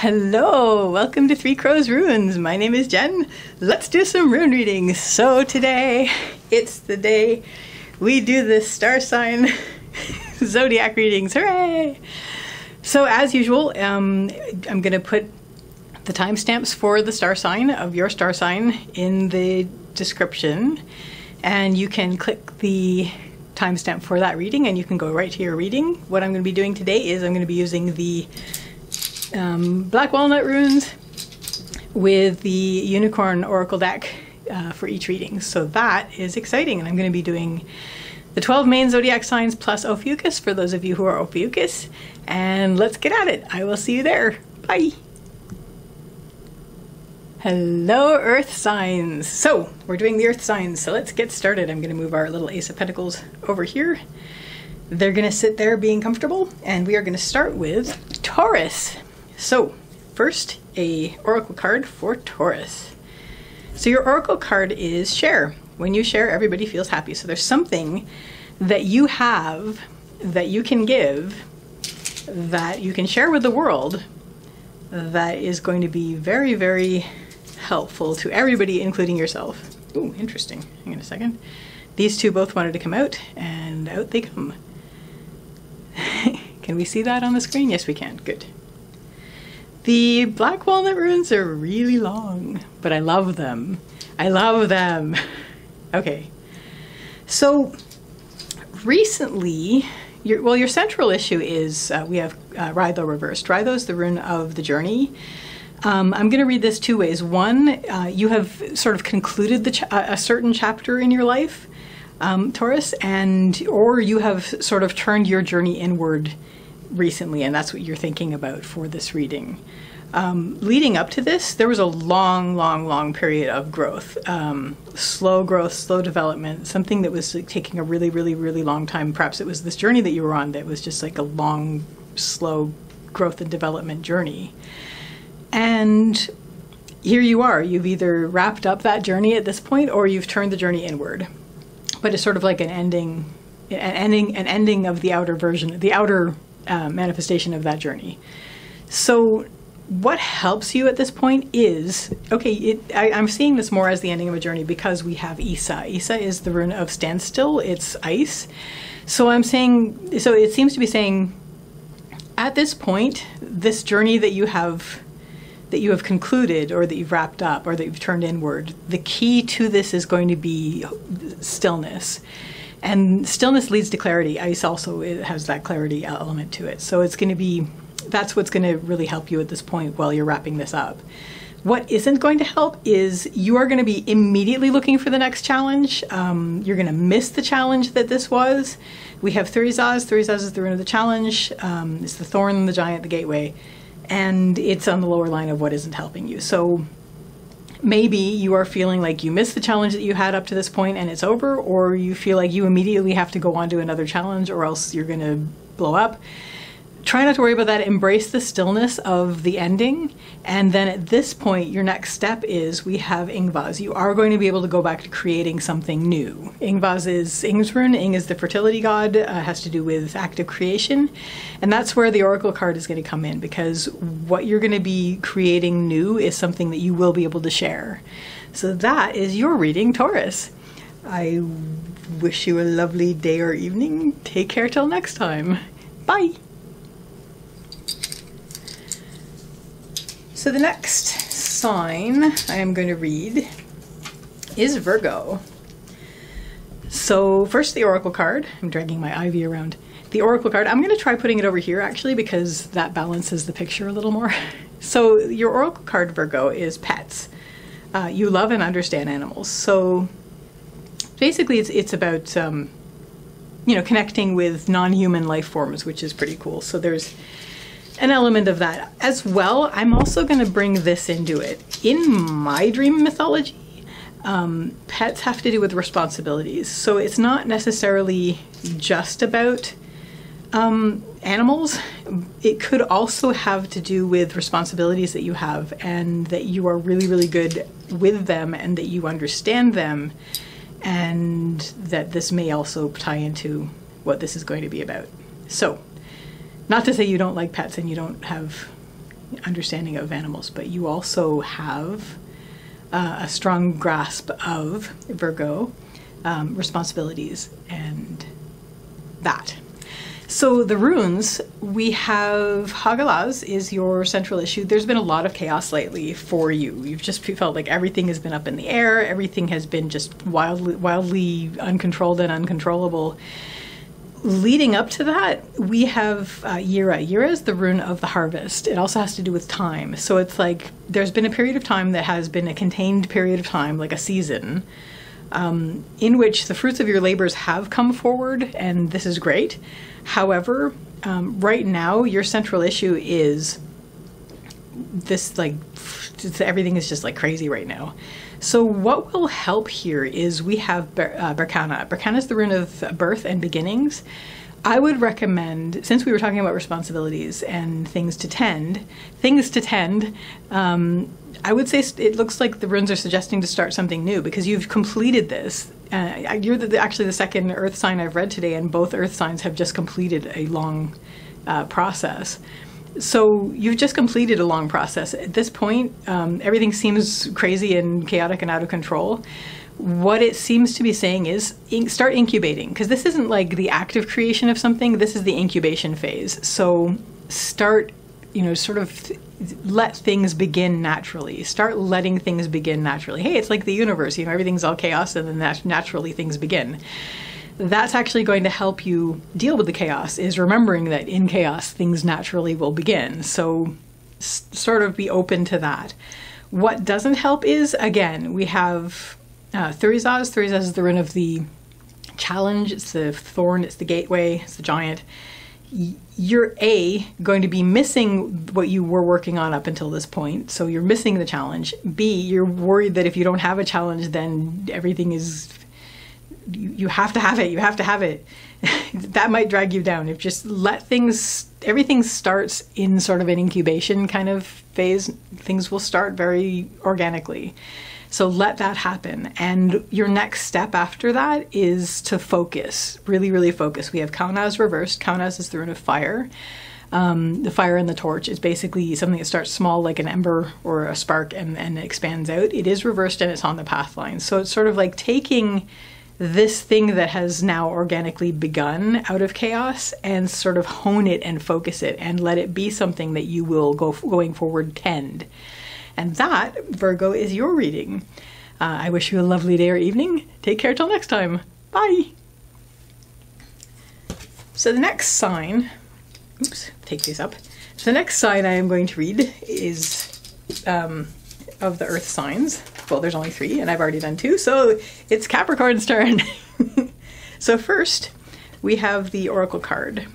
Hello, welcome to Three Crows Runes. My name is Jen. Let's do some rune reading. So today, it's the day we do this star sign zodiac readings. Hooray! So as usual, I'm going to put the timestamps for the star sign of your star sign in the description, and you can click the timestamp for that reading and you can go right to your reading. What I'm going to be doing today is I'm going to be using the black walnut runes with the unicorn oracle deck for each reading. So that is exciting, and I'm going to be doing the 12 main zodiac signs plus Ophiuchus for those of you who are Ophiuchus, and let's get at it. I will see you there. Bye. Hello, earth signs. So we're doing the earth signs, so let's get started. I'm going to move our little Ace of Pentacles over here. They're going to sit there being comfortable, and we are going to start with Taurus. So first, a oracle card for Taurus. So your oracle card is share. When you share, everybody feels happy. So there's something that you have that you can give, that you can share with the world, that is going to be very, very helpful to everybody, including yourself. Ooh, interesting. Hang on a second. These two both wanted to come out, and out they come. Can we see that on the screen? Yes, we can. Good. The black walnut runes are really long, but I love them. I love them. Okay. So recently, your central issue is we have Rytho reversed. Rytho is the rune of the journey. I'm going to read this two ways. One, you have sort of concluded a certain chapter in your life, Taurus, or you have sort of turned your journey inward recently, and that's what you're thinking about for this reading. Leading up to this, there was a long period of growth, slow development, something that was like taking a really long time. Perhaps it was this journey that you were on that was just like a long, slow growth and development journey. And here you are. You've either wrapped up that journey at this point, or you've turned the journey inward. But it's sort of like an ending of the outer version, the outer manifestation of that journey. So what helps you at this point is, okay, I'm seeing this more as the ending of a journey because we have Isa. Isa is the rune of standstill. It's ice. So I'm saying, so it seems to be saying, at this point, this journey that you have concluded, or that you've wrapped up, or that you've turned inward, the key to this is going to be stillness. And stillness leads to clarity. Ice also, it has that clarity element to it. So it's going to be, that's what's going to really help you at this point while you're wrapping this up. What isn't going to help is you are going to be immediately looking for the next challenge. You're going to miss the challenge that this was. We have Thurizaz. Thurizaz is the rune of the challenge. It's the thorn, the giant, the gateway. And it's on the lower line of what isn't helping you. So maybe you are feeling like you missed the challenge that you had up to this point and it's over, or you feel like you immediately have to go on to another challenge or else you're going to blow up. Try not to worry about that. Embrace the stillness of the ending. And then at this point, your next step is we have Ingvaz. You are going to be able to go back to creating something new. Ingvaz is Ing's rune. Ing is the fertility god, has to do with active creation. And that's where the oracle card is going to come in, because what you're going to be creating new is something that you will be able to share. So that is your reading, Taurus. I wish you a lovely day or evening. Take care till next time. Bye. So the next sign I am going to read is Virgo. So first, the oracle card. I'm dragging my ivy around. The oracle card, I'm going to try putting it over here actually, because that balances the picture a little more. So your oracle card, Virgo, is pets. You love and understand animals. So basically it's about connecting with non-human life forms, which is pretty cool. So there's an element of that as well. I'm also going to bring this into it. In my dream mythology, pets have to do with responsibilities. So it's not necessarily just about animals. It could also have to do with responsibilities that you have, and that you are really good with them, and that you understand them, and that this may also tie into what this is going to be about. So, not to say you don't like pets and you don't have understanding of animals, but you also have a strong grasp of Virgo responsibilities and that. So the runes, we have Hagalaz is your central issue. There's been a lot of chaos lately for you. You've just felt like everything has been up in the air. Everything has been just wildly uncontrolled and uncontrollable. Leading up to that, we have Yira. Yira is the rune of the harvest. It also has to do with time. So it's like there's been a period of time that has been a contained period of time, like a season, in which the fruits of your labors have come forward, and this is great. However, right now, your central issue is this, like, everything is just like crazy right now. So what will help here is we have Berkana. Berkana is the rune of birth and beginnings. I would recommend, since we were talking about responsibilities and things to tend, I would say it looks like the runes are suggesting to start something new because you've completed this. You're actually the second earth sign I've read today, and both earth signs have just completed a long process. So you've just completed a long process. At this point, everything seems crazy and chaotic and out of control. What it seems to be saying is start incubating, because this isn't like the active creation of something, this is the incubation phase. So start, sort of let things begin naturally. Start letting things begin naturally. Hey, it's like the universe, everything's all chaos and then naturally things begin. That's actually going to help you deal with the chaos, is remembering that in chaos things naturally will begin. So sort of be open to that. What doesn't help is, again, we have Thurizaz. Thurizaz is the rune of the challenge. It's the thorn, it's the gateway, it's the giant. You're going to be missing what you were working on up until this point, so you're missing the challenge. B, you're worried that if you don't have a challenge, then everything is, you have to have it, that might drag you down. If just let everything starts in sort of an incubation kind of phase, things will start very organically. So let that happen. And your next step after that is to focus, really, really focus. We have Kaunaz reversed. Kaunaz is the rune of fire. The fire in the torch is basically something that starts small, like an ember or a spark, and expands out. It is reversed and it's on the path line. So it's sort of like taking this thing that has now organically begun out of chaos and sort of hone it and focus it and let it be something that you will going forward tend. And that, Virgo, is your reading. I wish you a lovely day or evening. Take care till next time. Bye. So the next sign, take these up. So the next sign I am going to read is of the earth signs. Well, there's only 3 and I've already done 2, so it's Capricorn's turn. So first, we have the Oracle card.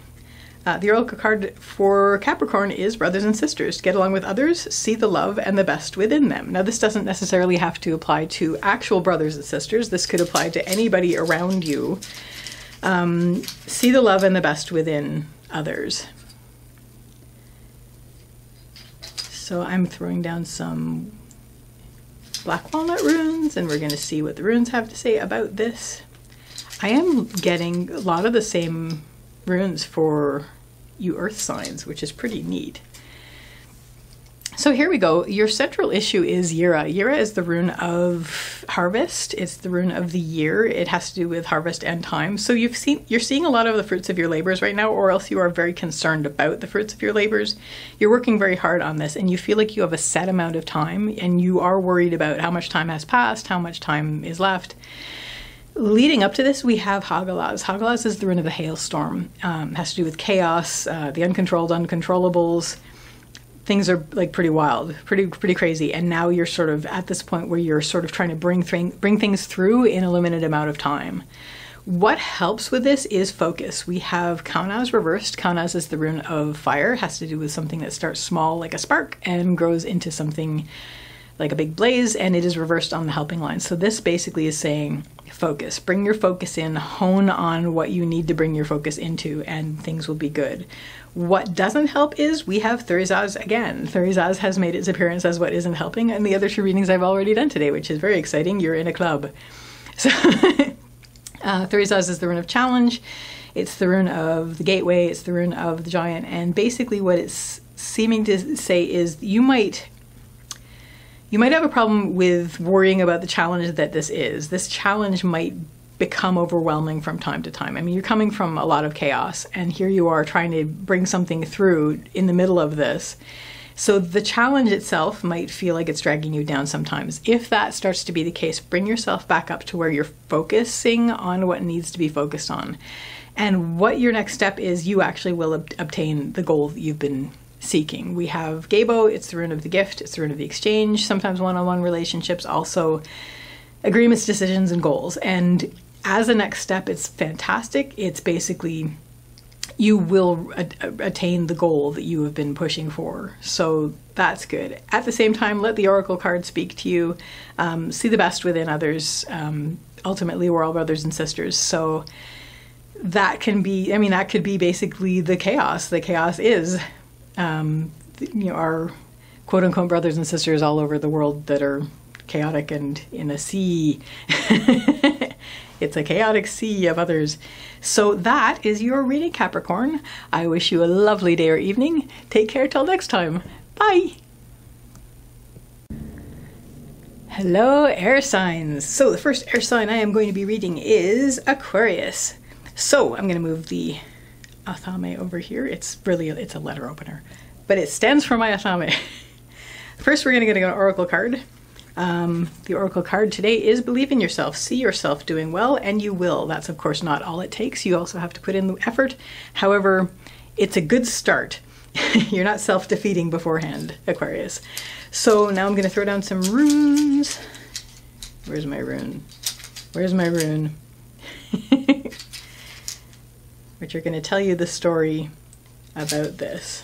The Oracle card for Capricorn is brothers and sisters. Get along with others, see the love and the best within them. Now, this doesn't necessarily have to apply to actual brothers and sisters. This could apply to anybody around you. See the love and the best within others. So I'm throwing down some black walnut runes, and we're going to see what the runes have to say about this. I am getting a lot of the same runes for you earth signs, which is pretty neat. So here we go. Your central issue is Yira. Yira is the rune of harvest. It's the rune of the year. It has to do with harvest and time. So you're seeing a lot of the fruits of your labors right now, or else you are very concerned about the fruits of your labors. You're working very hard on this, and you feel like you have a set amount of time, and you are worried about how much time has passed, how much time is left. Leading up to this, we have Hagalaz. Hagalaz is the rune of the hailstorm. Has to do with chaos, the uncontrolled uncontrollables. Things are like pretty wild, pretty crazy. And now you're sort of at this point where you're sort of trying to bring things through in a limited amount of time. What helps with this is focus. We have Kaunaz reversed. Kaunaz is the rune of fire. Has to do with something that starts small like a spark and grows into something like a big blaze, and it is reversed on the helping line. So this basically is saying focus. Bring your focus in, hone on what you need to bring your focus into, and things will be good. What doesn't help is we have Thurizaz again. Thurizaz has made its appearance as what isn't helping, and the other 2 readings I've already done today, which is very exciting. You're in a club. So Thurizaz is the rune of challenge. It's the rune of the gateway. It's the rune of the giant. And basically what it's seeming to say is you might have a problem with worrying about the challenge that this is. This challenge might become overwhelming from time to time. I mean, you're coming from a lot of chaos, and here you are trying to bring something through in the middle of this. So the challenge itself might feel like it's dragging you down sometimes. If that starts to be the case, bring yourself back up to where you're focusing on what needs to be focused on. And what your next step is, you actually will obtain the goal that you've been seeking. We have Gabo, it's the rune of the gift, it's the rune of the exchange, sometimes one-on-one relationships, also agreements, decisions, and goals. And as a next step, it's fantastic. It's basically, you will attain the goal that you have been pushing for. So that's good. At the same time, let the oracle card speak to you. See the best within others. Ultimately, we're all brothers and sisters. So that can be, I mean, that could be basically the chaos. The chaos is, our quote unquote brothers and sisters all over the world that are chaotic and in a sea. It's a chaotic sea of others. So that is your reading, Capricorn. I wish you a lovely day or evening. Take care till next time. Bye. Hello, air signs. So the first air sign I am going to be reading is Aquarius. So I'm going to move the Athame over here. It's a letter opener, but it stands for my Athame. First, we're going to get an oracle card. The oracle card today is believe in yourself, see yourself doing well, and you will. That's of course not all it takes. You also have to put in the effort. However, it's a good start. You're not self-defeating beforehand, Aquarius. So now I'm going to throw down some runes. Where's my rune? Where's my rune? Which are going to tell you the story about this.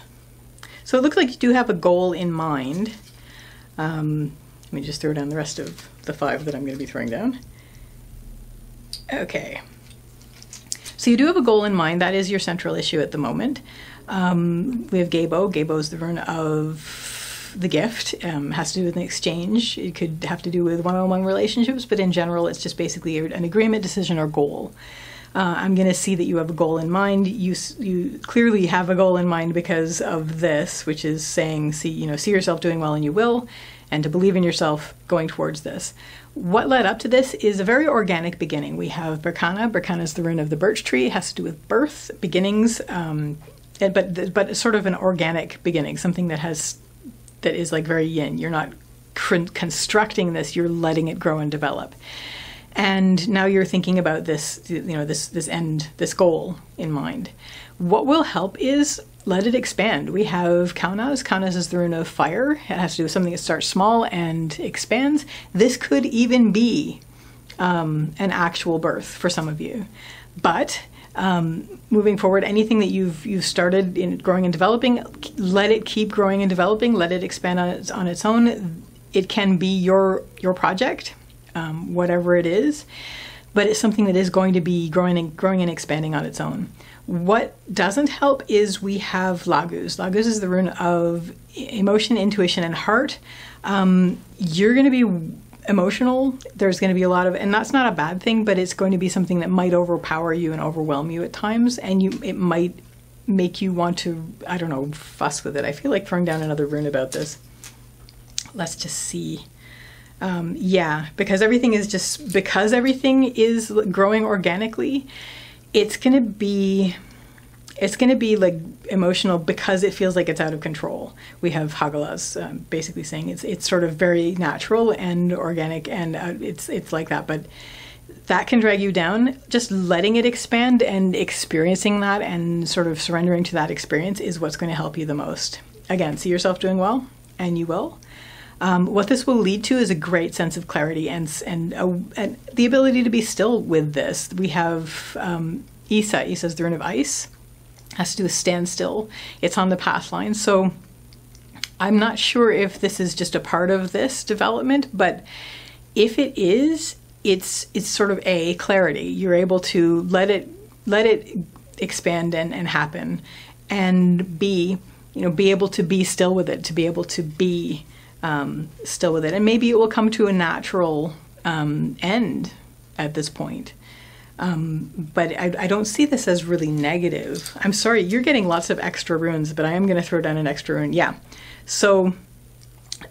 So it looks like you do have a goal in mind. Let me just throw down the rest of the 5 that I'm going to be throwing down. Okay. So you do have a goal in mind. That is your central issue at the moment. We have Gabo. Gabo is the rune of the gift. Has to do with an exchange. It could have to do with one-on-one relationships, but in general, it's just basically an agreement, decision, or goal. I'm going to see that you have a goal in mind. You clearly have a goal in mind because of this, which is saying, see yourself doing well and you will, and to believe in yourself going towards this. What led up to this is a very organic beginning. We have Berkana. Berkana is the rune of the birch tree. It has to do with birth, beginnings, but sort of an organic beginning, something that is like very yin. You're not constructing this, you're letting it grow and develop. And now you're thinking about this, this end, this goal in mind. What will help is let it expand. We have Kaunas. Kaunas is the rune of fire. It has to do with something that starts small and expands. This could even be an actual birth for some of you. But moving forward, anything that you've started in growing and developing, let it keep growing and developing. Let it expand on its own. It can be your project. Whatever it is, but it's something that is going to be growing and expanding on its own. What doesn't help is we have Lagus. Lagus is the rune of emotion, intuition, and heart. You're going to be emotional. There's going to be a lot of, and that's not a bad thing, but it's going to be something that might overpower you and overwhelm you at times, and it might make you want to, I don't know, fuss with it. I feel like throwing down another rune about this. Let's just see. Yeah, because everything is growing organically, it's gonna be like emotional because it feels like it's out of control. We have Hagalas basically saying it's sort of very natural and organic, and it's like that, but that can drag you down. Just letting it expand and experiencing that and sort of surrendering to that experience is what's going to help you the most. Again, see yourself doing well, and you will. What this will lead to is a great sense of clarity and the ability to be still with this. We have Isa. Isa is the rune of ice. Has to do with stand still. It's on the path line. So I'm not sure if this is just a part of this development, but if it is, it's sort of clarity. You're able to let it expand and happen, and be able to be still with it, to be able to be still with it. And maybe it will come to a natural end at this point. But I don't see this as really negative. I'm sorry, you're getting lots of extra runes, but I am going to throw down an extra rune. Yeah. So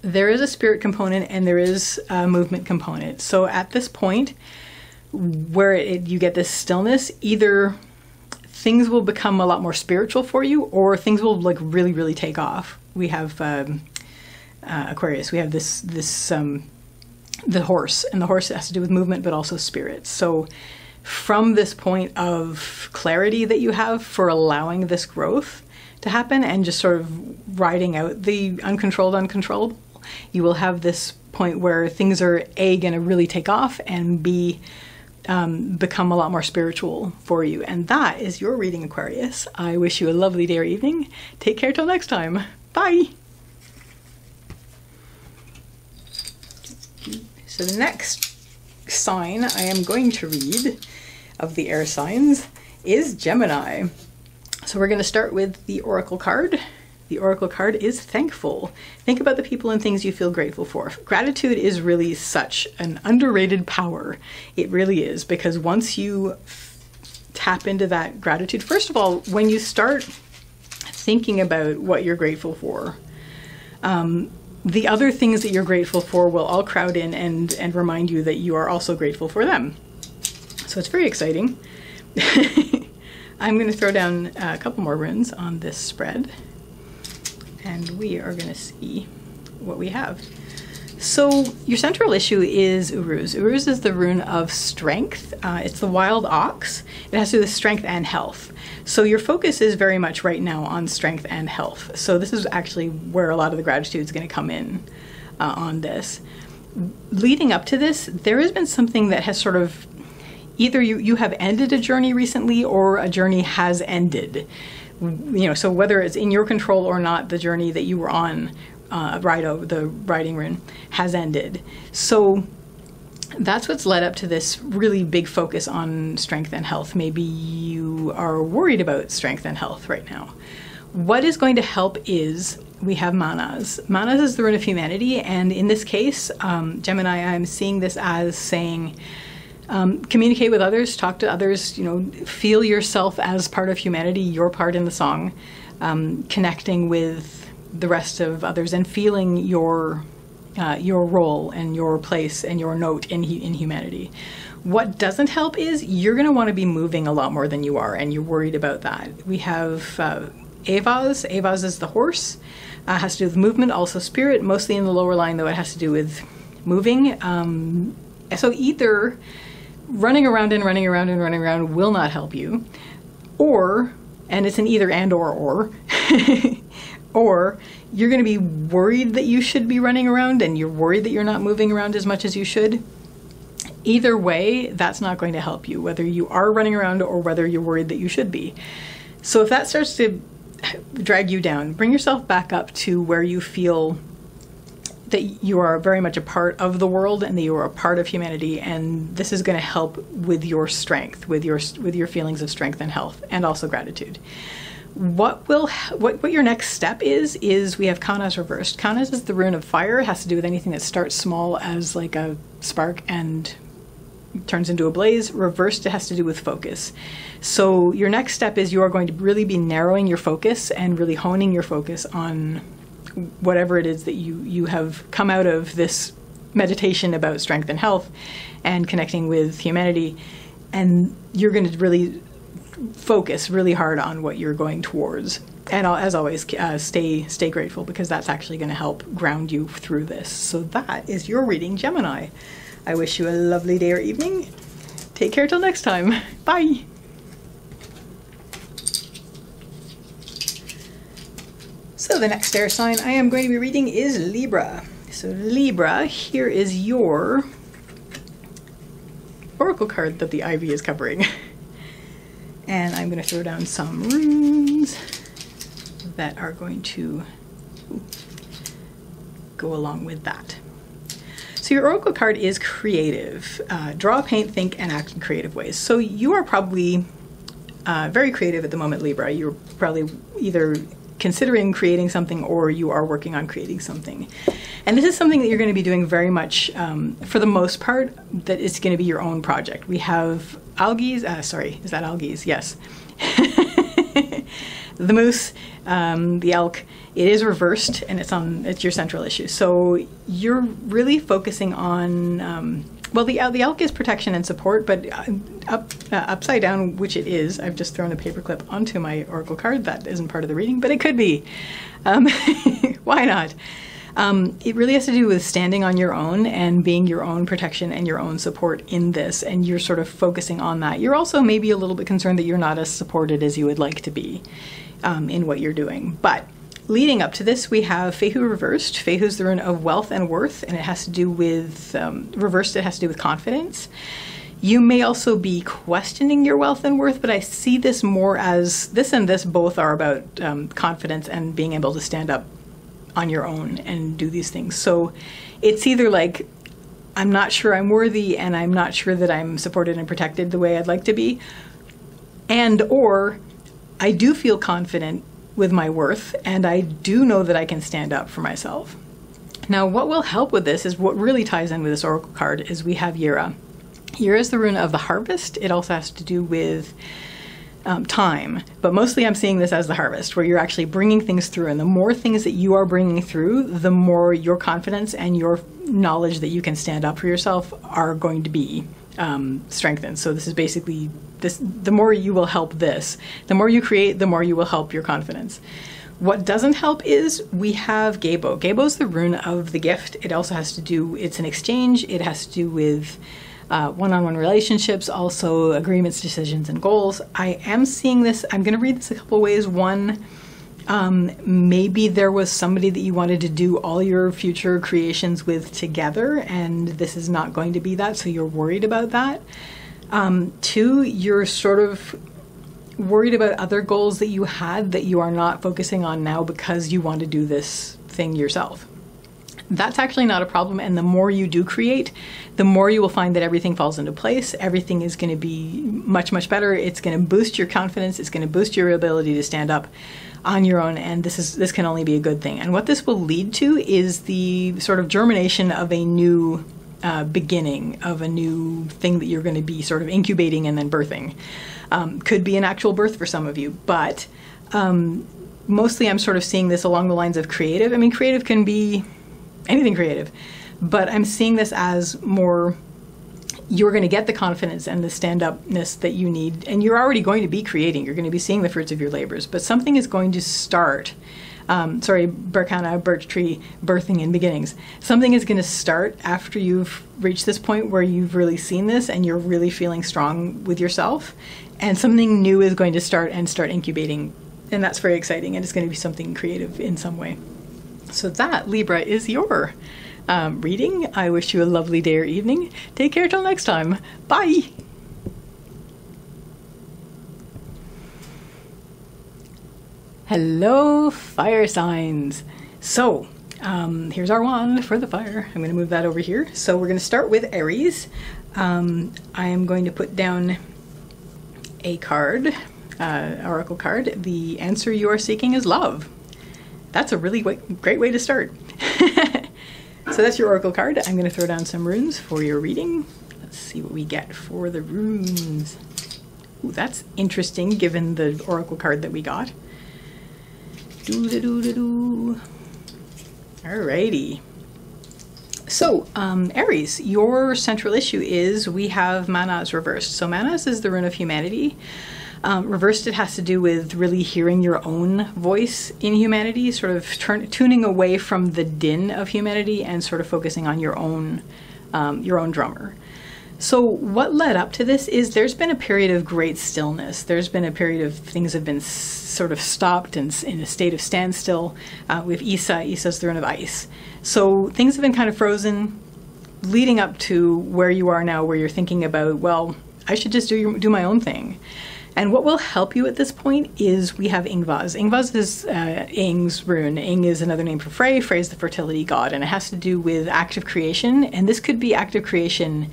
there is a spirit component and there is a movement component. So at this point where you get this stillness, either things will become a lot more spiritual for you or things will like really, really take off. We have Aquarius. We have the horse, and the horse has to do with movement, but also spirit. So from this point of clarity that you have for allowing this growth to happen and just sort of riding out the uncontrollable, you will have this point where things are A, going to really take off, and B, become a lot more spiritual for you. And that is your reading, Aquarius. I wish you a lovely day or evening. Take care till next time. Bye. So the next sign I am going to read of the air signs is Gemini. So we're going to start with the Oracle card. The Oracle card is thankful. Think about the people and things you feel grateful for. Gratitude is really such an underrated power. It really is, because once you tap into that gratitude, first of all, when you start thinking about what you're grateful for, the other things that you're grateful for will all crowd in and remind you that you are also grateful for them. So it's very exciting. I'm going to throw down a couple more runes on this spread, and we are going to see what we have. So your central issue is Uruz. Uruz is the rune of strength. It's the wild ox. It has to do with strength and health. So your focus is very much right now on strength and health. So this is actually where a lot of the gratitude is going to come in on this. Leading up to this, there has been something that has sort of, either you have ended a journey recently or a journey has ended. You know, so whether it's in your control or not, the journey that you were on, the riding rune, has ended. So that's what's led up to this really big focus on strength and health. Maybe you are worried about strength and health right now. What is going to help is we have Manas. Manas is the rune of humanity, and in this case, Gemini, I'm seeing this as saying, communicate with others, talk to others, you know, feel yourself as part of humanity, your part in the song, connecting with the rest of others and feeling your role and your place and your note in humanity. What doesn't help is you're going to want to be moving a lot more than you are, and you're worried about that. We have Avaz. Avaz is the horse. Has to do with movement, also spirit. Mostly in the lower line, though, it has to do with moving. So either running around and running around and running around will not help you, or, and it's an either and or, or you're going to be worried that you should be running around and you're worried that you're not moving around as much as you should. Either way, that's not going to help you, whether you are running around or whether you're worried that you should be. So if that starts to drag you down, bring yourself back up to where you feel that you are very much a part of the world and that you are a part of humanity, and this is going to help with your strength, with your feelings of strength and health, and also gratitude. What your next step is we have Kanas reversed. Kanas is the rune of fire. It has to do with anything that starts small as like a spark and turns into a blaze. Reversed, it has to do with focus. So your next step is you are going to really be narrowing your focus and really honing your focus on whatever it is that you have come out of this meditation about strength and health and connecting with humanity, and you're going to really focus really hard on what you're going towards. And as always, stay grateful, because that's actually going to help ground you through this. So that is your reading, Gemini. I wish you a lovely day or evening. Take care till next time. Bye. So the next air sign I am going to be reading is Libra. So Libra, here is your oracle card that the ivy is covering. And I'm going to throw down some runes that are going to go along with that. So your oracle card is creative. Draw, paint, think, and act in creative ways. So you are probably very creative at the moment, Libra. You're probably either considering creating something or you are working on creating something. And this is something that you're going to be doing very much, for the most part, that is going to be your own project. We have algae, sorry, is that algae? Yes. The moose, the elk, it is reversed and it's your central issue. So you're really focusing on, well, the elk is protection and support, but upside down, which it is, I've just thrown a paperclip onto my oracle card. That isn't part of the reading, but it could be. Why not? It really has to do with standing on your own and being your own protection and your own support in this, and you're sort of focusing on that. You're also maybe a little bit concerned that you're not as supported as you would like to be in what you're doing. But leading up to this, we have Fehu reversed. Fehu is the rune of wealth and worth, and it has to do with, reversed, it has to do with confidence. You may also be questioning your wealth and worth, but I see this more as, this and this both are about confidence and being able to stand up on your own and do these things. So it's either like, I'm not sure I'm worthy and I'm not sure that I'm supported and protected the way I'd like to be, and or I do feel confident with my worth and I do know that I can stand up for myself. Now what will help with this is, what really ties in with this oracle card is we have Yira. Yira is the rune of the harvest. It also has to do with time, but mostly I'm seeing this as the harvest, where you're actually bringing things through, and the more things that you are bringing through, the more your confidence and your knowledge that you can stand up for yourself are going to be strengthened. So this is basically this, the more you will help this, the more you create, the more you will help your confidence. What doesn't help is we have Gebo. Gebo is the rune of the gift. It also has to do, it's an exchange. It has to do with one-on-one relationships, also agreements, decisions, and goals. I am seeing this, I'm going to read this a couple ways. One, maybe there was somebody that you wanted to do all your future creations with together, and this is not going to be that, so you're worried about that. Two, you're sort of worried about other goals that you had that you are not focusing on now because you want to do this thing yourself. That's actually not a problem, and the more you do create, the more you will find that everything falls into place. Everything is going to be much, much better. It's going to boost your confidence. It's going to boost your ability to stand up on your own, and this can only be a good thing. And what this will lead to is the sort of germination of a new beginning, of a new thing that you're going to be sort of incubating and then birthing. Could be an actual birth for some of you, but mostly I'm sort of seeing this along the lines of creative. I mean, creative can be anything creative, but I'm seeing this as more, you're going to get the confidence and the stand-upness that you need, and you're already going to be creating. You're going to be seeing the fruits of your labors, but something is going to start. Sorry, Berkana, birch tree, birthing and beginnings. Something is going to start after you've reached this point where you've really seen this and you're really feeling strong with yourself, and something new is going to start incubating, and that's very exciting, and it's going to be something creative in some way. So that, Libra, is your reading. I wish you a lovely day or evening. Take care till next time. Bye! Hello, fire signs. So, here's our wand for the fire. I'm going to move that over here. So we're going to start with Aries. I am going to put down a card, oracle card. The answer you are seeking is love. That's a really great way to start. So that's your oracle card. I'm going to throw down some runes for your reading. Let's see what we get for the runes. Ooh, that's interesting given the oracle card that we got. Doo-da-doo-da-doo. Alrighty. So, Aries, your central issue is we have Manas reversed. So Manas is the rune of humanity. Reversed, it has to do with really hearing your own voice in humanity, sort of tuning away from the din of humanity and sort of focusing on your own drummer. So what led up to this is there's been a period of great stillness. There's been a period of things have been sort of stopped and in a state of standstill. With Isa's the rune of ice. So things have been kind of frozen leading up to where you are now, where you're thinking about, well, I should just do my own thing. And what will help you at this point is we have Ingvaz. Ingvaz is Ing's rune. Ing is another name for Frey. Frey is the fertility god, and it has to do with active creation. And this could be active creation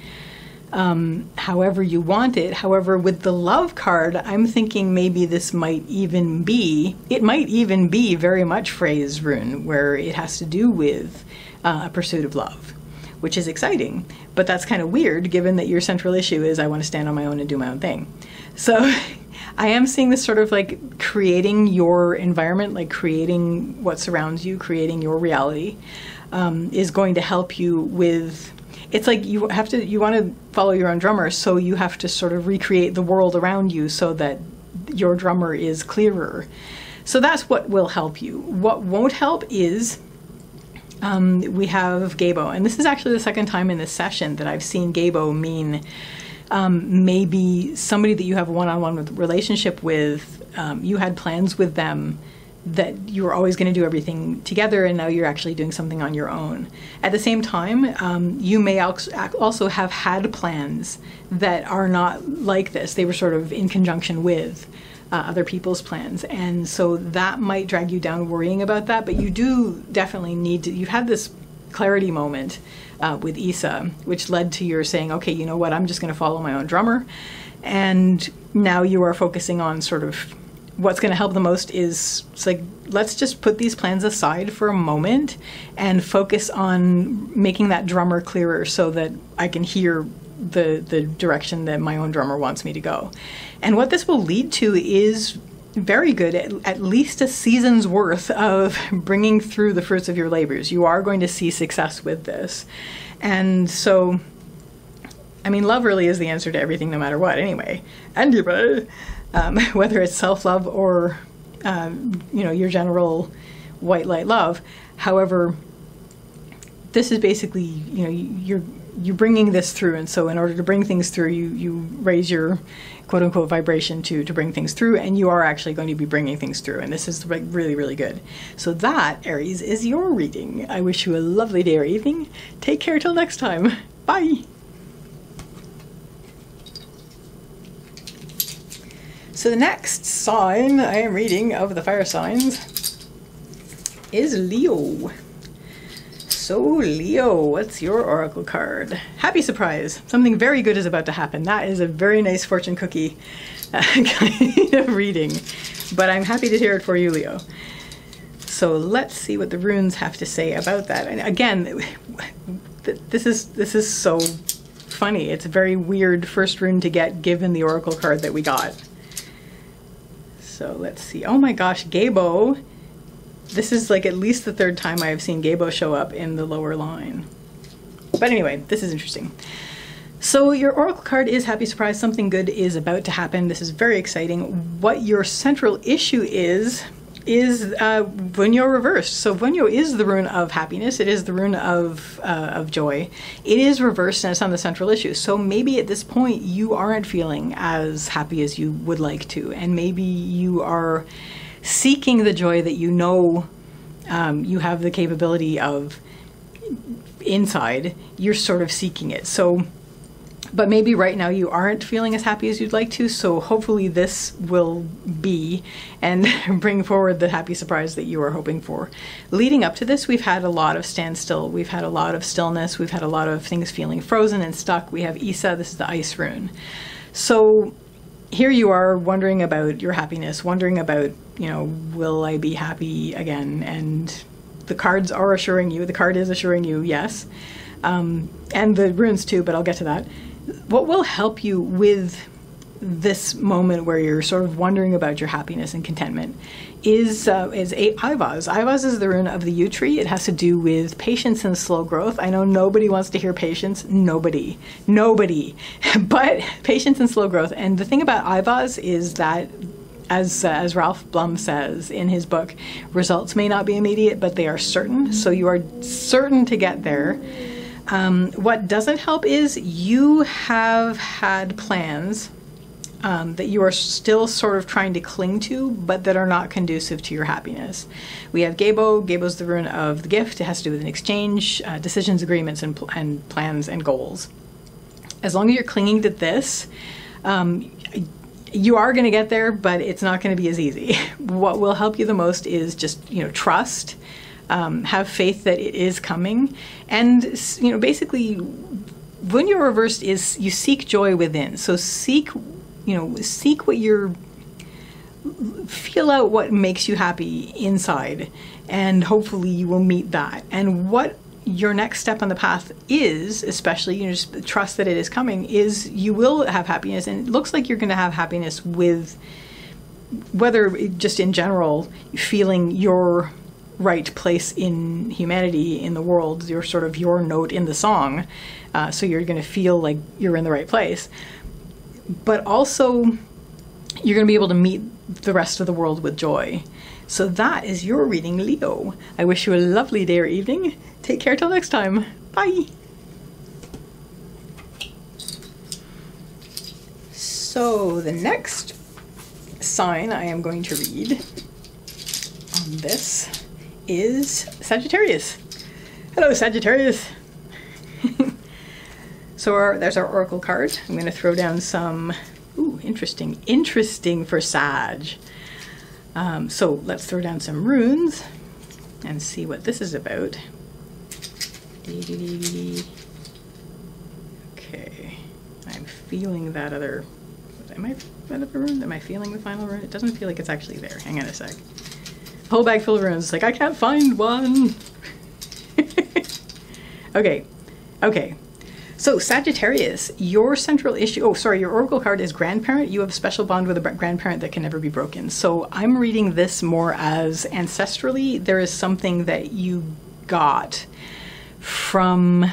however you want it. However, with the love card, I'm thinking maybe this might even be, it might even be very much Frey's rune, where it has to do with a pursuit of love, which is exciting. But that's kind of weird, given that your central issue is I want to stand on my own and do my own thing. So I am seeing this sort of like creating your environment, like creating what surrounds you, creating your reality, is going to help you with, it's like you want to follow your own drummer, so you have to sort of recreate the world around you so that your drummer is clearer. So that's what will help you. What won't help is we have Gabo, and this is actually the second time in this session that I've seen Gabo mean maybe somebody that you have a one-on-one relationship with. You had plans with them that you were always going to do everything together, and now you're actually doing something on your own. At the same time, you may also have had plans that are not like this. They were sort of in conjunction with other people's plans, and so that might drag you down worrying about that, but you do definitely need to, you've had this clarity moment with Isa, which led to your saying, okay, you know what, I'm just going to follow my own drummer, and now you are focusing on sort of what's going to help the most is, it's like, let's just put these plans aside for a moment and focus on making that drummer clearer so that I can hear the direction that my own drummer wants me to go. And what this will lead to is very good, at least a season's worth of bringing through the fruits of your labors. You are going to see success with this. And so, I mean, love really is the answer to everything, no matter what, anyway. And whether it's self-love or, you know, your general white light love. However, this is basically, you know, you're bringing this through, and so in order to bring things through, you raise your quote-unquote vibration to bring things through, and you are actually going to be bringing things through, and this is like really, really good. So that, Aries, is your reading. I wish you a lovely day or evening. Take care till next time. Bye! So the next sign I am reading of the fire signs is Leo. So Leo, what's your oracle card? Happy surprise. Something very good is about to happen. That is a very nice fortune cookie kind of reading. But I'm happy to hear it for you, Leo. So let's see what the runes have to say about that. And again, this is so funny. It's a very weird first rune to get given the oracle card that we got. So let's see. Oh my gosh, Gabo. This is like at least the third time I have seen Gabo show up in the lower line. But anyway, this is interesting. So your oracle card is happy surprise. Something good is about to happen. This is very exciting. What your central issue is Vunyo reversed. So Vunyo is the rune of happiness. It is the rune of joy. It is reversed and it's on the central issue. So maybe at this point you aren't feeling as happy as you would like to, and maybe you are seeking the joy that you know you have the capability of inside. You're sort of seeking it. So, but maybe right now you aren't feeling as happy as you'd like to, so hopefully this will be and bring forward the happy surprise that you are hoping for. Leading up to this, we've had a lot of standstill. We've had a lot of stillness. We've had a lot of things feeling frozen and stuck. We have Isa, this is the ice rune. So here you are wondering about your happiness, wondering about, you know, will I be happy again? And the cards are assuring you, the card is assuring you, yes. And the runes too, but I'll get to that. What will help you with this moment where you're sort of wondering about your happiness and contentment is Ivaz. Ivaz is the rune of the yew tree. It has to do with patience and slow growth. I know nobody wants to hear patience. Nobody. But patience and slow growth. And the thing about Ivaz is that, as Ralph Blum says in his book, results may not be immediate, but they are certain. So you are certain to get there. What doesn't help is you have had plans that you are still sort of trying to cling to, but that are not conducive to your happiness. We have Gabo. Gabo's the rune of the gift. It has to do with an exchange, decisions, agreements, and plans and goals. As long as you're clinging to this, you are going to get there, but it's not going to be as easy. What will help you the most is just, you know, trust. Have faith that it is coming, and, you know, basically when you're reversed is you seek joy within. So seek, seek what you're, feel out what makes you happy inside, and hopefully you will meet that. And what your next step on the path is, especially, just trust that it is coming, is you will have happiness. And it looks like you're going to have happiness with, whether just in general, feeling your right place in humanity, in the world, your sort of your note in the song. So you're going to feel like you're in the right place. But also, you're going to be able to meet the rest of the world with joy. So that is your reading, Leo. I wish you a lovely day or evening. Take care till next time. Bye. So the next sign I am going to read on this is Sagittarius. Hello, Sagittarius. So there's our oracle card. I'm going to throw down some, ooh, interesting for Sag. So let's throw down some runes and see what this is about. Okay, I'm feeling that other, that other rune? Am I feeling the final rune? It doesn't feel like it's actually there. Hang on a sec. Whole bag full of runes. Like, I can't find one. Okay. So Sagittarius, your central issue, your oracle card is grandparent. You have a special bond with a grandparent that can never be broken. So I'm reading this more as ancestrally. There is something that you got from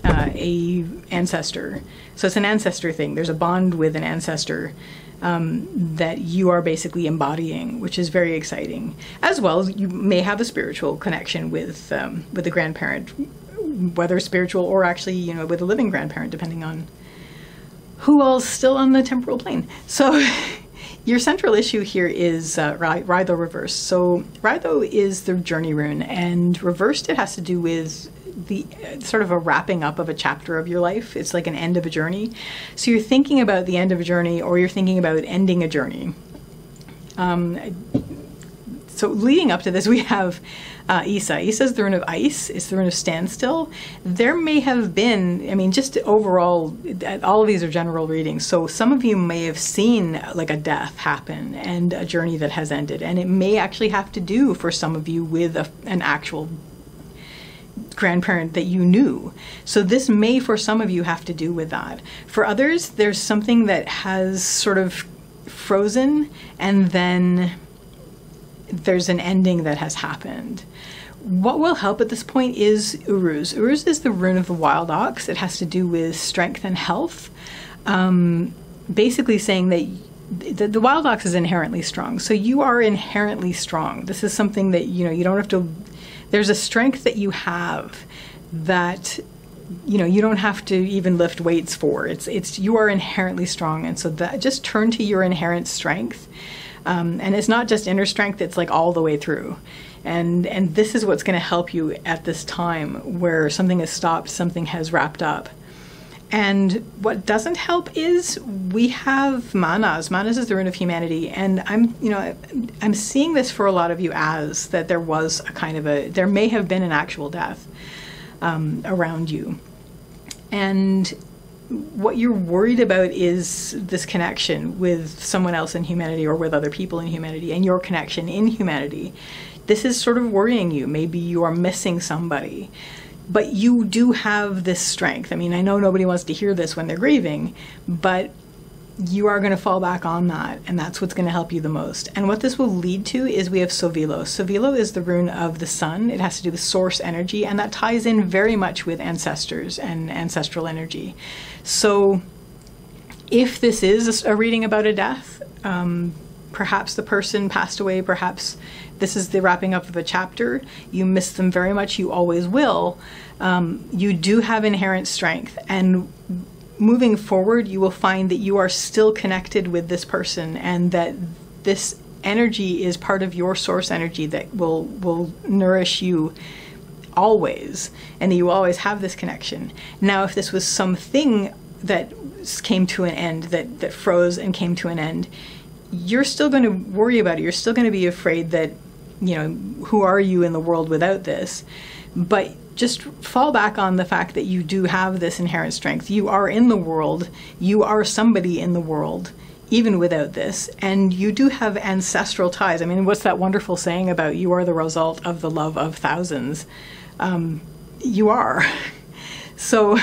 a ancestor. So it's an ancestor thing. There's a bond with an ancestor that you are basically embodying, which is very exciting. As well as you may have a spiritual connection with the grandparent, whether spiritual or actually, with a living grandparent, depending on who all's still on the temporal plane. So your central issue here is Rydho reversed. So Rydho is the journey rune, and reversed, it has to do with the sort of a wrapping up of a chapter of your life. It's like an end of a journey. So you're thinking about the end of a journey, or you're thinking about ending a journey. So leading up to this, we have Isa. Isa is the rune of ice. It's the rune of standstill. There may have been, just overall, all of these are general readings. So some of you may have seen like a death happen and a journey that has ended. And it may actually have to do, for some of you, with an actual grandparent that you knew. So this may, for some of you, have to do with that. For others, there's something that has sort of frozen, and then there's an ending that has happened. What will help at this point is Uruz. Uruz is the rune of the wild ox. It has to do with strength and health. Basically saying that the wild ox is inherently strong. So you are inherently strong. This is something that, you don't have to, there's a strength that you have that, you don't have to even lift weights for. You are inherently strong. And so that, just turn to your inherent strength. And it's not just inner strength, it's like all the way through. And this is what's going to help you at this time where something has stopped, something has wrapped up. And what doesn't help is we have Manas. Manas is the rune of humanity. And I'm seeing this for a lot of you as that there was there may have been an actual death around you. And what you're worried about is this connection with someone else in humanity, or with other people in humanity, and your connection in humanity. This is sort of worrying you. Maybe you are missing somebody, but you do have this strength. I know nobody wants to hear this when they're grieving, but you are going to fall back on that, and that's what's going to help you the most. And what this will lead to is we have Sovilo. Sovilo is the rune of the sun. It has to do with source energy, and that ties in very much with ancestors and ancestral energy. So if this is a reading about a death, perhaps the person passed away, perhaps this is the wrapping up of a chapter, you miss them very much, you always will, you do have inherent strength, and moving forward, you will find that you are still connected with this person, and that this energy is part of your source energy that will nourish you always, and that you always have this connection. Now, if this was something that came to an end, that froze and came to an end, you're still going to worry about it. You're still going to be afraid that you know, who are you in the world without this? But just fall back on the fact that you do have this inherent strength. You are in the world. You are somebody in the world, even without this. And you do have ancestral ties. I mean, what's that wonderful saying about you are the result of the love of thousands? You are. So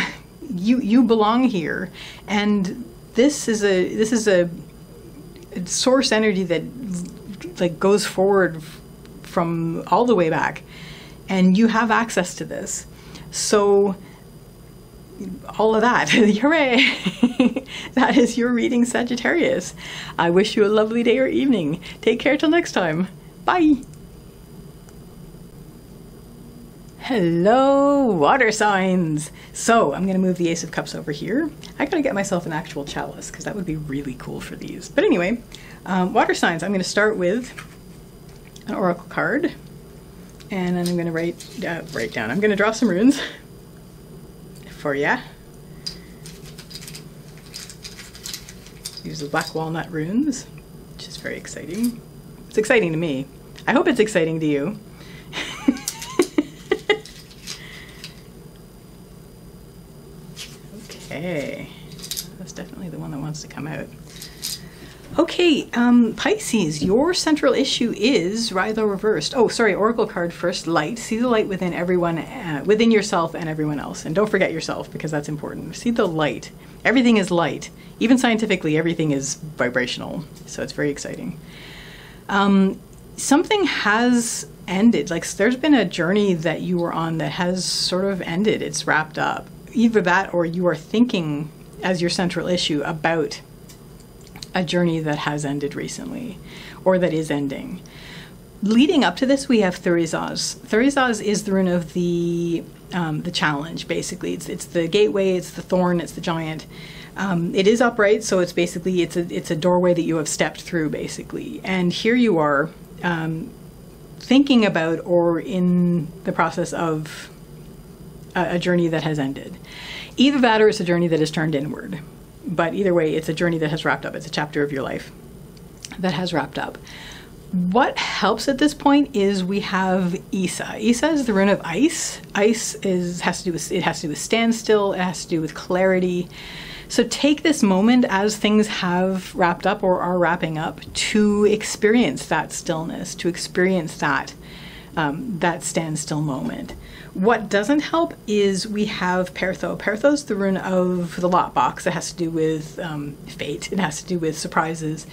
you belong here. And this is a source energy that like goes forward from all the way back, and you have access to this. So all of that, hooray! That is your reading, Sagittarius. I wish you a lovely day or evening. Take care till next time. Bye. Hello, water signs. So I'm going to move the Ace of Cups over here. I got to get myself an actual chalice because that would be really cool for these. But anyway, water signs. I'm going to start with an oracle card, and then I'm going to write down. I'm going to draw some runes for ya. Use the black walnut runes, which is very exciting. It's exciting to me. I hope it's exciting to you. Okay, that's definitely the one that wants to come out. Okay, Pisces, your central issue is Rhino reversed. Oh, sorry, oracle card first, light. See the light within everyone, within yourself and everyone else. And don't forget yourself, because that's important. See the light. Everything is light. Even scientifically, everything is vibrational. So it's very exciting. Something has ended. Like, there's been a journey that you were on that has sort of ended. It's wrapped up. Either that, or you are thinking as your central issue about a journey that has ended recently, or that is ending. Leading up to this, we have Thurizaz. Thurizaz is the rune of the challenge, basically. It's the gateway, it's the thorn, it's the giant. It is upright, so it's basically, it's a doorway that you have stepped through, basically. And here you are thinking about, or in the process of, a journey that has ended. Either that, or it's a journey that has turned inward. But either way, it's a journey that has wrapped up. It's a chapter of your life that has wrapped up. What helps at this point is we have Isa. Isa is the rune of ice. Ice has to do with standstill. It has to do with clarity. So take this moment as things have wrapped up or are wrapping up to experience that stillness, to experience that standstill moment. What doesn't help is we have Pertho. Pertho is the rune of the lot box. It has to do with fate. It has to do with surprises.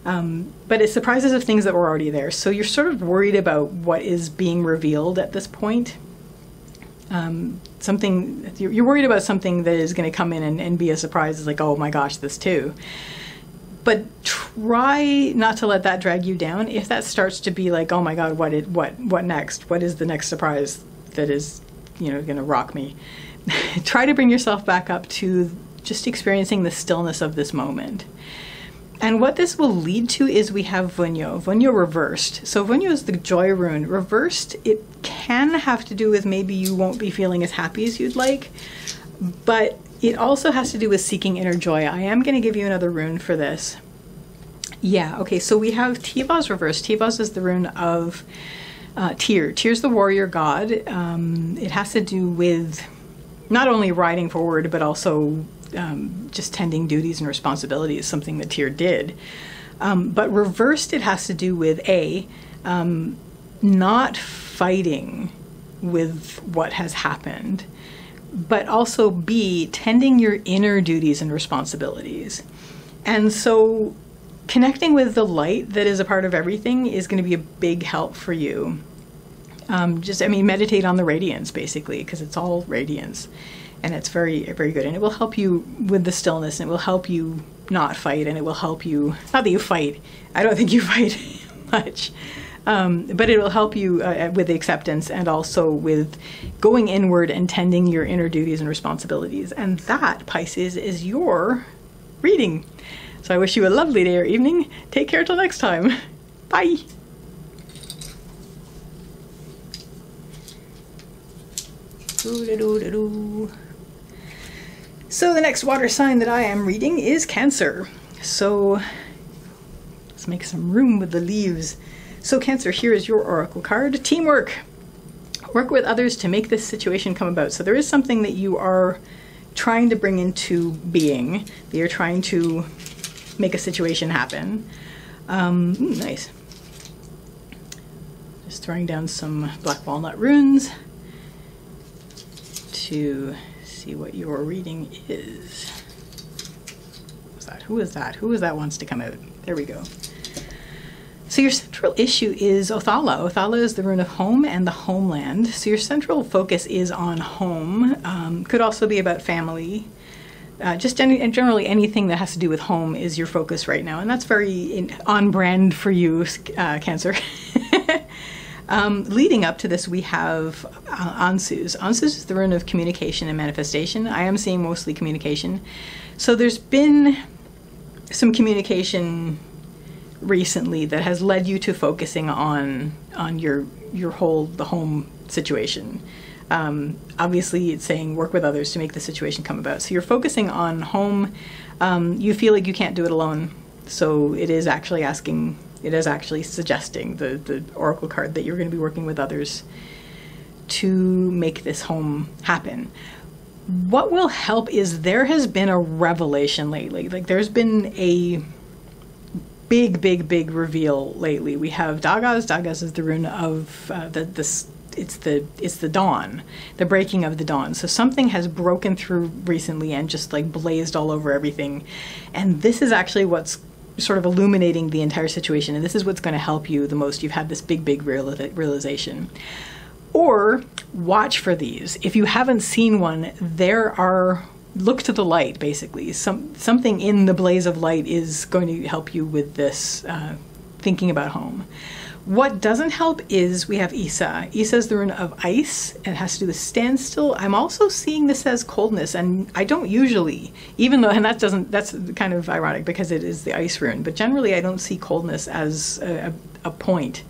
But it's surprises of things that were already there. So you're sort of worried about what is being revealed at this point. You're worried about something that is going to come in and be a surprise. It's like, oh my gosh, this too. But try not to let that drag you down. If that starts to be like, oh my God, what next? What is the next surprise that is, going to rock me? Try to bring yourself back up to just experiencing the stillness of this moment. And what this will lead to is we have Vunyo. Vunyo reversed. So Vunyo is the joy rune. Reversed, it can have to do with maybe you won't be feeling as happy as you'd like, but it also has to do with seeking inner joy. I am going to give you another rune for this. Yeah, okay, so we have Tivaz reversed. Tivaz is the rune of Tyr. Tyr's the warrior god. It has to do with not only riding forward, but also just tending duties and responsibilities, something that Tyr did. But reversed, it has to do with not fighting with what has happened, but also B, tending your inner duties and responsibilities. And so connecting with the light that is a part of everything is going to be a big help for you. Meditate on the radiance, basically, because it's all radiance. And it's very, very good. And it will help you with the stillness, and it will help you not fight, and it will help you, not that you fight, I don't think you fight much, but it will help you with the acceptance, and also with going inward and tending your inner duties and responsibilities. And that, Pisces, is your reading. So I wish you a lovely day or evening. Take care till next time. Bye. So the next water sign that I am reading is Cancer. So let's make some room with the leaves. So Cancer, here is your oracle card. Teamwork. Work with others to make this situation come about. So there is something that you are trying to bring into being, that you're trying to make a situation happen. Nice. Just throwing down some black walnut runes to see what your reading is. What's that? Who is that? Who is that wants to come out? There we go. So your central issue is Othala. Othala is the rune of home and the homeland. So your central focus is on home. Could also be about family. Generally anything that has to do with home is your focus right now. And that's very on brand for you, Cancer. Leading up to this, we have Ansus. Ansus is the rune of communication and manifestation. I am seeing mostly communication. So there's been some communication recently that has led you to focusing on the home situation. Obviously it's saying work with others to make the situation come about. So you're focusing on home. You feel like you can't do it alone. So it is actually suggesting, the oracle card, that you're going to be working with others to make this home happen. What will help is there has been a revelation lately. Like there's been a big reveal lately. We have Dagas. Dagas is the rune of it's the dawn, the breaking of the dawn. So something has broken through recently and just like blazed all over everything. And this is actually what's sort of illuminating the entire situation. And this is what's going to help you the most. You've had this big realization. Or watch for these. If you haven't seen one, look to the light, basically. Something in the blaze of light is going to help you with this thinking about home. What doesn't help is we have Isa. Isa is the rune of ice. It has to do with standstill. I'm also seeing this as coldness, and I don't usually, even though, and that's kind of ironic because it is the ice rune, but generally I don't see coldness as a point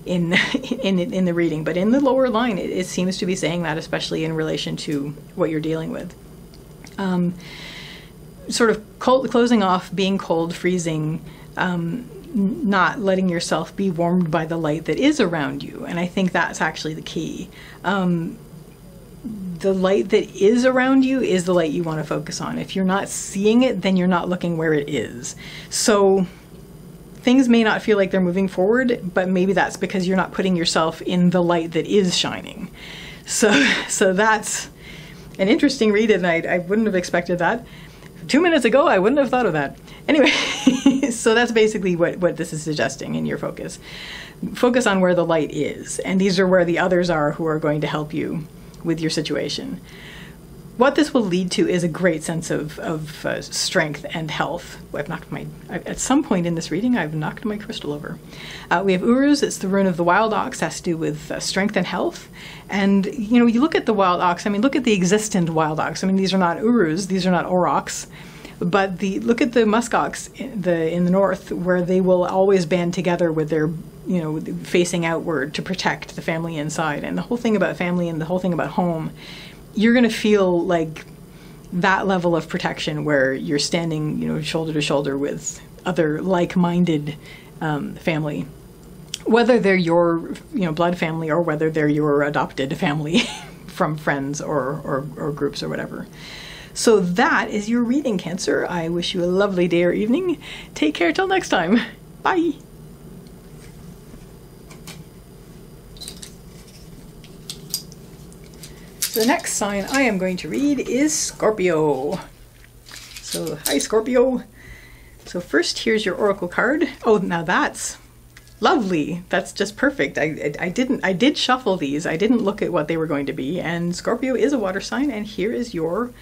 in the reading. But in the lower line, it seems to be saying that, especially in relation to what you're dealing with. Sort of closing off, being cold, freezing, not letting yourself be warmed by the light that is around you. And I think that's actually the key. The light that is around you is the light you want to focus on. If you're not seeing it, then you're not looking where it is. So things may not feel like they're moving forward, but maybe that's because you're not putting yourself in the light that is shining. So that's an interesting read, and I wouldn't have expected that. 2 minutes ago, I wouldn't have thought of that. Anyway, so that's basically what this is suggesting in your focus. Focus on where the light is, and these are where the others are who are going to help you with your situation. What this will lead to is a great sense of strength and health. At some point in this reading, I've knocked my crystal over. We have Uruz. It's the rune of the wild ox. Has to do with strength and health. And, you know, you look at the wild ox. I mean, look at the existent wild ox. I mean, these are not Uruz. These are not aurochs. But look at the muskox in the north, where they will always band together with their, facing outward to protect the family inside. And the whole thing about family and the whole thing about home, you're going to feel like that level of protection where you're standing, shoulder to shoulder with other like-minded family, whether they're your, blood family or whether they're your adopted family from friends or groups or whatever. So that is your reading, Cancer. I wish you a lovely day or evening. Take care till next time. Bye. The next sign I am going to read is Scorpio. So, hi Scorpio. So first, here's your oracle card. Oh, now that's lovely. That's just perfect. I did shuffle these. I didn't look at what they were going to be. And Scorpio is a water sign, and here is your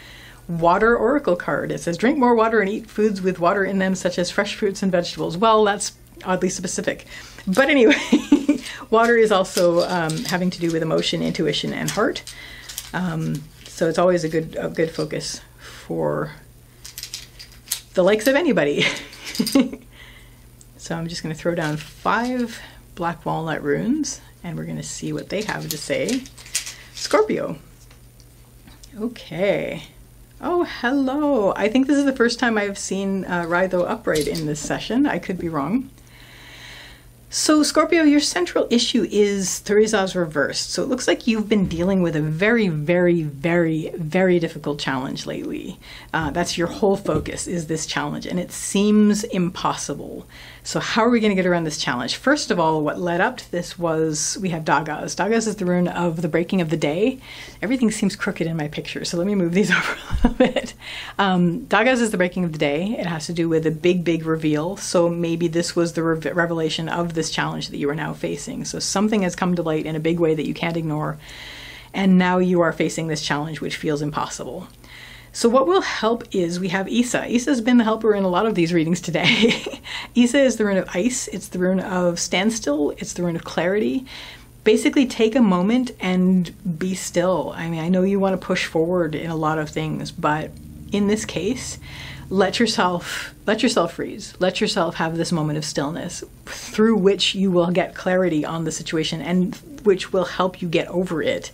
water oracle card. It says, drink more water and eat foods with water in them, such as fresh fruits and vegetables. Well, that's oddly specific. But anyway, water is also having to do with emotion, intuition, and heart. So it's always a good focus for the likes of anybody. So I'm just going to throw down 5 black walnut runes, and we're going to see what they have to say. Scorpio. Okay. Oh, hello. I think this is the first time I've seen Rhino upright in this session. I could be wrong. So Scorpio, your central issue is Theresa's reversed. So it looks like you've been dealing with a very, very, very, very difficult challenge lately. That's your whole focus, is this challenge, and it seems impossible. So how are we going to get around this challenge? First of all, what led up to this was we have Dagas. Dagas is the rune of the breaking of the day. Everything seems crooked in my picture, so let me move these over a little bit. Dagas is the breaking of the day. It has to do with a big, big reveal. So maybe this was the revelation of this challenge that you are now facing. So something has come to light in a big way that you can't ignore. And now you are facing this challenge, which feels impossible. So what will help is we have Isa. Isa's been the helper in a lot of these readings today. Isa is the rune of ice. It's the rune of standstill. It's the rune of clarity. Basically take a moment and be still. I mean, I know you want to push forward in a lot of things, but in this case, let yourself freeze. Let yourself have this moment of stillness through which you will get clarity on the situation and which will help you get over it.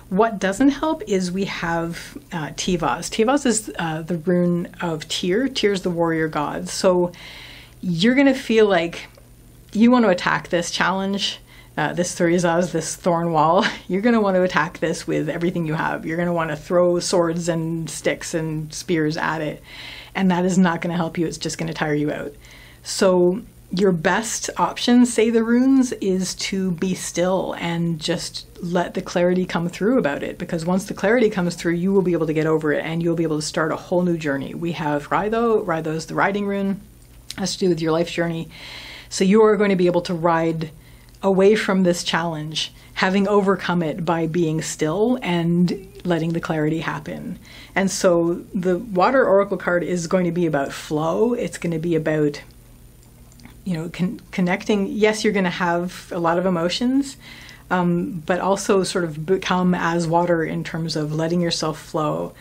What doesn't help is we have Tivas. Tivas is the rune of Tyr. Tyr's the warrior god. So you're going to feel like you want to attack this challenge, this Theresa's, this thorn wall. You're going to want to attack this with everything you have. You're going to want to throw swords and sticks and spears at it. And that is not going to help you. It's just going to tire you out. So your best option, say the runes, is to be still and just let the clarity come through about it. Because once the clarity comes through, you will be able to get over it and you'll be able to start a whole new journey. We have Rydho. Rydho is the riding rune. It has to do with your life journey. So you are going to be able to ride away from this challenge, having overcome it by being still and letting the clarity happen. And so the water oracle card is going to be about flow. It's going to be about, you know, connecting. Yes, you're going to have a lot of emotions, but also sort of become as water in terms of letting yourself flow.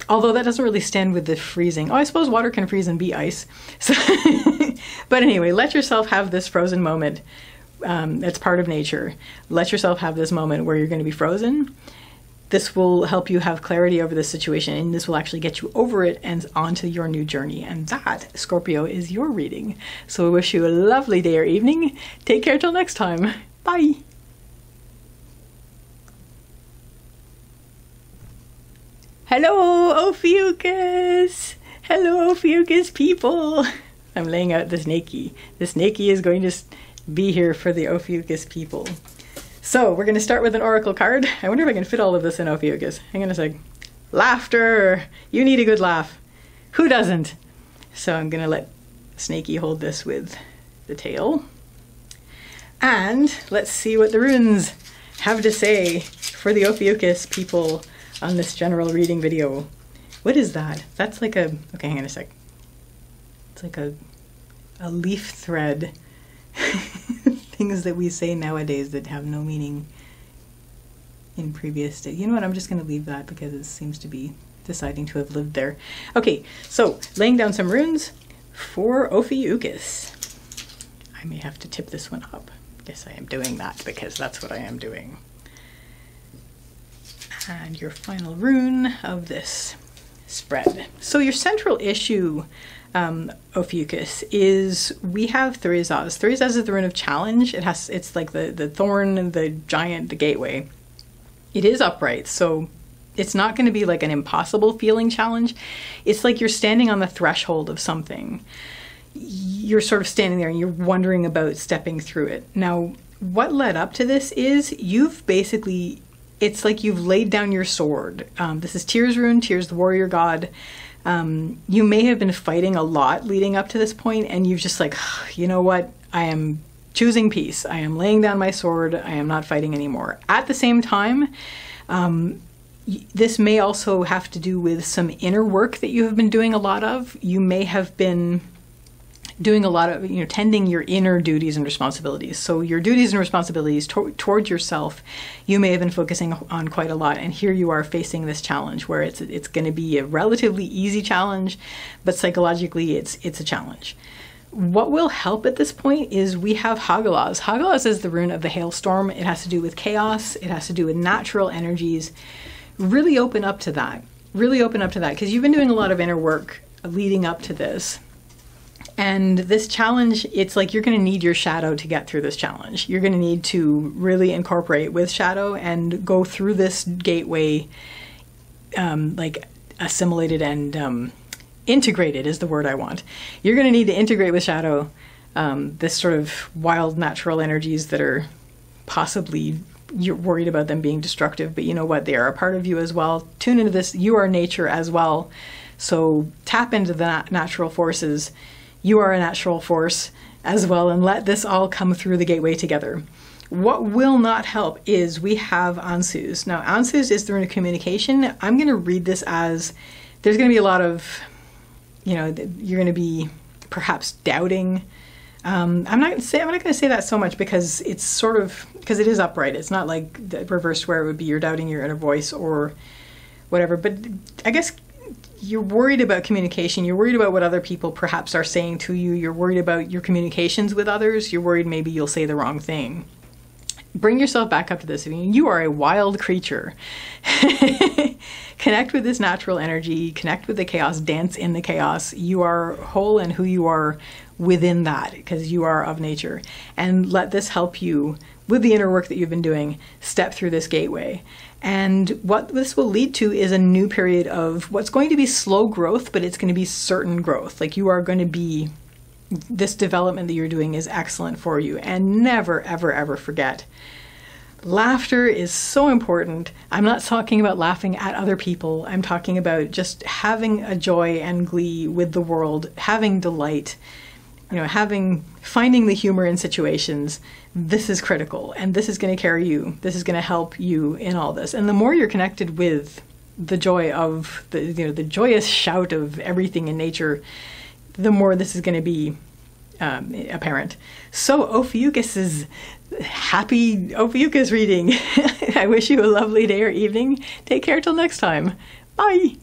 Although that doesn't really stand with the freezing. Oh, I suppose water can freeze and be ice. So but anyway, let yourself have this frozen moment. It's part of nature. Let yourself have this moment where you're going to be frozen. This will help you have clarity over the situation, and this will actually get you over it and onto your new journey. And that, Scorpio, is your reading. So I wish you a lovely day or evening. Take care till next time. Bye. Hello, Ophiuchus. Hello, Ophiuchus people. I'm laying out the snakey. The snakey is going to be here for the Ophiuchus people. So we're going to start with an oracle card. I wonder if I can fit all of this in Ophiuchus. Hang on a sec. Laughter. You need a good laugh. Who doesn't? So I'm going to let Snakey hold this with the tail. And let's see what the runes have to say for the Ophiuchus people on this general reading video. What is that? That's like a... Okay, hang on a sec. It's like a leaf thread. Things that we say nowadays that have no meaning in previous days. You know what? I'm just going to leave that because it seems to be deciding to have lived there. Okay, so laying down some runes for Ophiuchus. I may have to tip this one up. Yes, I am doing that because that's what I am doing. And your final rune of this spread. So your central issue, Ophiuchus, is we have Theresa's. Theresa's is the rune of challenge. It's like the thorn, the giant, the gateway. It is upright, so it's not going to be like an impossible feeling challenge. It's like you're standing on the threshold of something. You're sort of standing there and you're wondering about stepping through it. Now, what led up to this is you've basically, it's like you've laid down your sword. This is Tyr's rune. Tyr's the warrior god. You may have been fighting a lot leading up to this point, and you've just like, you know what? I am choosing peace. I am laying down my sword. I am not fighting anymore. At the same time, this may also have to do with some inner work that you have been doing a lot of. You may have been doing a lot of, tending your inner duties and responsibilities. So your duties and responsibilities towards yourself, you may have been focusing on quite a lot. And here you are facing this challenge where it's going to be a relatively easy challenge, but psychologically it's a challenge. What will help at this point is we have Hagalaz. Hagalaz is the rune of the hailstorm. It has to do with chaos. It has to do with natural energies. Really open up to that. Really open up to that because you've been doing a lot of inner work leading up to this. And this challenge, it's like you're going to need your shadow to get through this challenge. You're going to need to really incorporate with shadow and go through this gateway, like assimilated and integrated is the word I want. You're going to need to integrate with shadow this sort of wild natural energies that are possibly, you're worried about them being destructive, but you know what? They are a part of you as well. Tune into this. You are nature as well. So tap into the natural forces. You are a natural force as well, and let this all come through the gateway together. What will not help is we have Ansus. Now, Ansus is the rune of communication. I'm going to read this as there's going to be a lot of, you know, you're going to be perhaps doubting. I'm not going to say that so much because it's sort of, because it is upright. It's not like the reverse where it would be you're doubting your inner voice or whatever. But I guess you're worried about communication. You're worried about what other people perhaps are saying to you. You're worried about your communications with others. You're worried maybe you'll say the wrong thing. Bring yourself back up to this. I mean, you are a wild creature. Connect with this natural energy. Connect with the chaos. Dance in the chaos. You are whole in who you are within that, because you are of nature. And let this help you with the inner work that you've been doing. Step through this gateway. And what this will lead to is a new period of what's going to be slow growth, but it's going to be certain growth. Like you are going to be, this development that you're doing is excellent for you. And never, ever, ever forget, laughter is so important. I'm not talking about laughing at other people. I'm talking about just having a joy and glee with the world, having delight, you know, finding the humor in situations. This is critical, and this is going to carry you. This is going to help you in all this. And the more you're connected with the joy of the joyous shout of everything in nature, the more this is going to be apparent. So Ophiuchus' happy Ophiuchus reading. I wish you a lovely day or evening. Take care till next time. Bye.